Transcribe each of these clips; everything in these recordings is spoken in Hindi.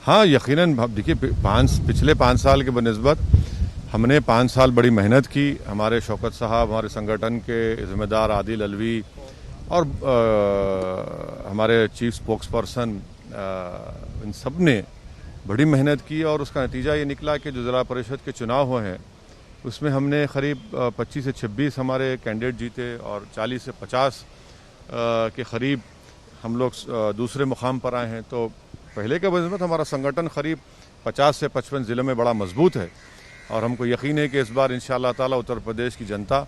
हाँ, यकीनन। देखिए, पिछले 5 साल के बनिस्बत हमने 5 साल बड़ी मेहनत की। हमारे शौकत साहब, हमारे संगठन के ज़िम्मेदार आदिल अलवी और हमारे चीफ स्पोक्स पर्सन, इन सब ने बड़ी मेहनत की और उसका नतीजा ये निकला कि जो ज़िला परिषद के चुनाव हुए हैं उसमें हमने करीब 25 से 26 हमारे कैंडिडेट जीते और 40 से 50 के करीब हम लोग दूसरे मुकाम पर आए हैं। तो पहले के बनिस्बत हमारा संगठन करीब 50 से 55 ज़िलों में बड़ा मजबूत है और हमको यकीन है कि इस बार इंशाअल्लाह ताला उत्तर प्रदेश की जनता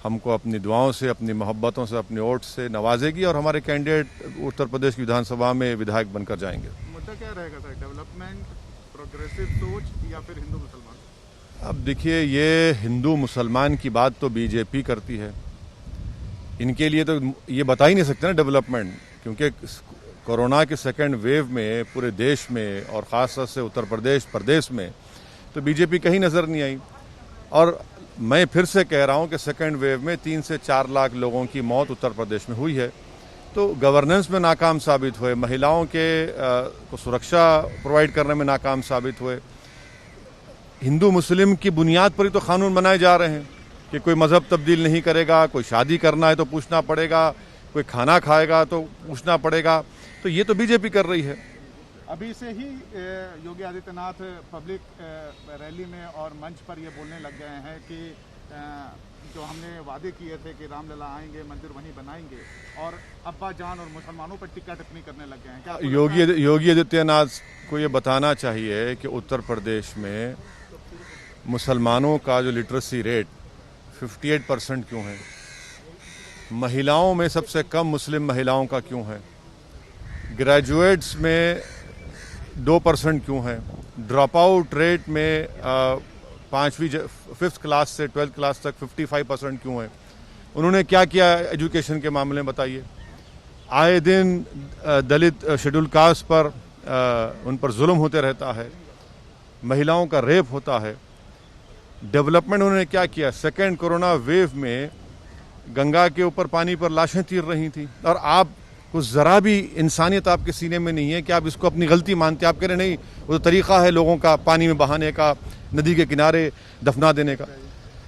हमको अपनी दुआओं से, अपनी मोहब्बतों से, अपनी वोट से नवाजेगी और हमारे कैंडिडेट उत्तर प्रदेश की विधानसभा में विधायक बनकर जाएंगे। मुद्दा क्या रहेगा सर, डेवलपमेंट, प्रोग्रेसिव सोच या फिर हिंदू मुसलमान? अब देखिए, ये हिंदू मुसलमान की बात तो बीजेपी करती है। इनके लिए तो ये बता ही नहीं सकते ना डेवलपमेंट, क्योंकि कोरोना के सेकेंड वेव में पूरे देश में और ख़ास तौर से उत्तर प्रदेश में तो बीजेपी कहीं नज़र नहीं आई। और मैं फिर से कह रहा हूं कि सेकेंड वेव में 3 से 4 लाख लोगों की मौत उत्तर प्रदेश में हुई है। तो गवर्नेंस में नाकाम साबित हुए, महिलाओं के को सुरक्षा प्रोवाइड करने में नाकाम साबित हुए। हिंदू मुस्लिम की बुनियाद पर ही तो कानून बनाए जा रहे हैं कि कोई मज़हब तब्दील नहीं करेगा, कोई शादी करना है तो पूछना पड़ेगा, कोई खाना खाएगा तो पूछना पड़ेगा। तो ये तो बीजेपी कर रही है। अभी से ही योगी आदित्यनाथ पब्लिक रैली में और मंच पर ये बोलने लग गए हैं कि जो हमने वादे किए थे कि रामलला आएंगे, मंदिर वहीं बनाएंगे, और अब्बा जान और मुसलमानों पर टिक्का टिप्पणी करने लग गए हैं। क्या योगी आदित्यनाथ को ये बताना चाहिए कि उत्तर प्रदेश में मुसलमानों का जो लिटरेसी रेट 58% क्यों है, महिलाओं में सबसे कम मुस्लिम महिलाओं का क्यों है, ग्रेजुएट्स में 2% क्यों है, ड्रॉप आउट रेट में 5th क्लास से 12th क्लास तक 55% क्यों है। उन्होंने क्या किया एजुकेशन के मामले में बताइए। आए दिन दलित शेड्यूल कास्ट पर उन पर जुल्म होते रहता है, महिलाओं का रेप होता है। डेवलपमेंट उन्होंने क्या किया। सेकेंड कोरोना वेव में गंगा के ऊपर पानी पर लाशें तीर रही थी और आप कुछ ज़रा भी इंसानियत आपके सीने में नहीं है कि आप इसको अपनी गलती मानते हैं। आप कह रहे नहीं, वो तो तरीक़ा है लोगों का पानी में बहाने का, नदी के किनारे दफना देने का।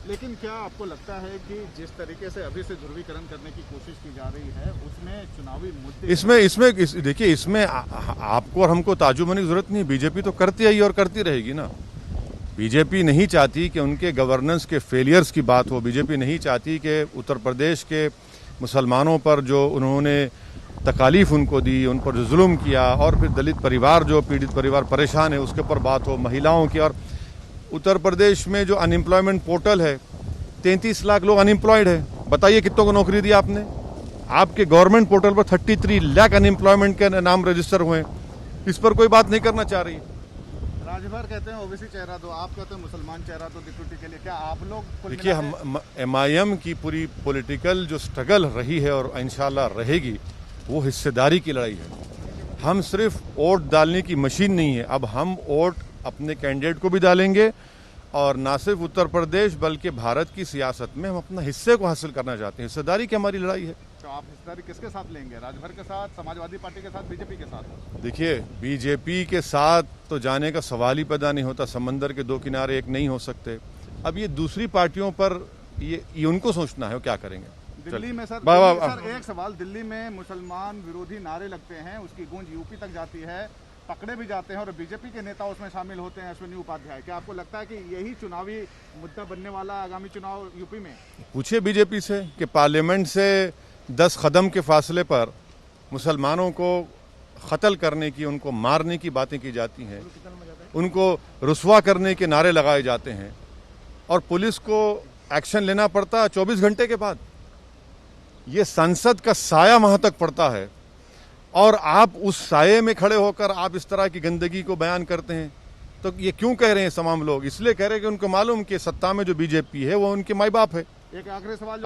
लेकिन क्या आपको लगता है कि जिस तरीके से अभी से ध्रुवीकरण करने की कोशिश की जा रही है उसमें चुनावी मुद्दे देखिए, इसमें आपको और हमको ताज्जुब होने की जरूरत नहीं। बीजेपी तो करती आई और करती रहेगी ना। बीजेपी नहीं चाहती कि उनके गवर्नेंस के फेलियर्स की बात हो। बीजेपी नहीं चाहती कि उत्तर प्रदेश के मुसलमानों पर जो उन्होंने तकालीफ उनको दी, उन पर जो जुल्म किया, और फिर दलित परिवार जो पीड़ित परिवार परेशान है उसके ऊपर बात हो, महिलाओं की। और उत्तर प्रदेश में जो अनएम्प्लॉयमेंट पोर्टल है, 33 लाख लोग अनएम्प्लॉयड है। बताइए कितनों को नौकरी दी आपने। आपके गवर्नमेंट पोर्टल पर 33 लाख अनएम्प्लॉयमेंट के नाम रजिस्टर हुए। इस पर कोई बात नहीं करना चाह रही। राजभर कहते हैं ओबीसी चेहरा दो, आप कहते हैं मुसलमान चेहरा दो डिप्यूटी के लिए। क्या आप लोग देखिए, हम MIM की पूरी पॉलिटिकल जो स्ट्रगल रही है और इंशाल्लाह रहेगी, वो हिस्सेदारी की लड़ाई है। हम सिर्फ वोट डालने की मशीन नहीं है। अब हम वोट अपने कैंडिडेट को भी डालेंगे और ना सिर्फ उत्तर प्रदेश बल्कि भारत की सियासत में हम अपना हिस्से को हासिल करना चाहते हैं। हिस्सेदारी की हमारी लड़ाई है। तो आप हिस्सेदारी किसके साथ लेंगे? राजभर के साथ, समाजवादी पार्टी के साथ, बीजेपी के साथ? देखिए, बीजेपी के साथ तो जाने का सवाल ही पैदा नहीं होता। समंदर के दो किनारे एक नहीं हो सकते। अब ये दूसरी पार्टियों पर ये उनको सोचना है वो क्या करेंगे। दिल्ली में सर एक सवाल, दिल्ली में मुसलमान विरोधी नारे लगते हैं, उसकी गूंज यूपी तक जाती है, पकड़े भी जाते हैं और बीजेपी के नेता उसमें शामिल होते हैं, अश्विनी उपाध्याय। क्या आपको लगता है कि यही चुनावी मुद्दा बनने वाला आगामी चुनाव यूपी में? पूछिए बीजेपी से कि पार्लियामेंट से 10 कदम के फासले पर मुसलमानों को कत्ल करने की, उनको मारने की बातें की जाती हैं, उनको रुस्वा करने के नारे लगाए जाते हैं और पुलिस को एक्शन लेना पड़ता है 24 घंटे के बाद। ये संसद का साया वहां तक पड़ता है और आप उस साये में खड़े होकर आप इस तरह की गंदगी को बयान करते हैं। तो ये क्यों कह रहे हैं तमाम लोग? इसलिए कह रहे हैं कि उनको मालूम कि सत्ता में जो बीजेपी है वो उनके माई बाप है। एक आखिरी सवाल,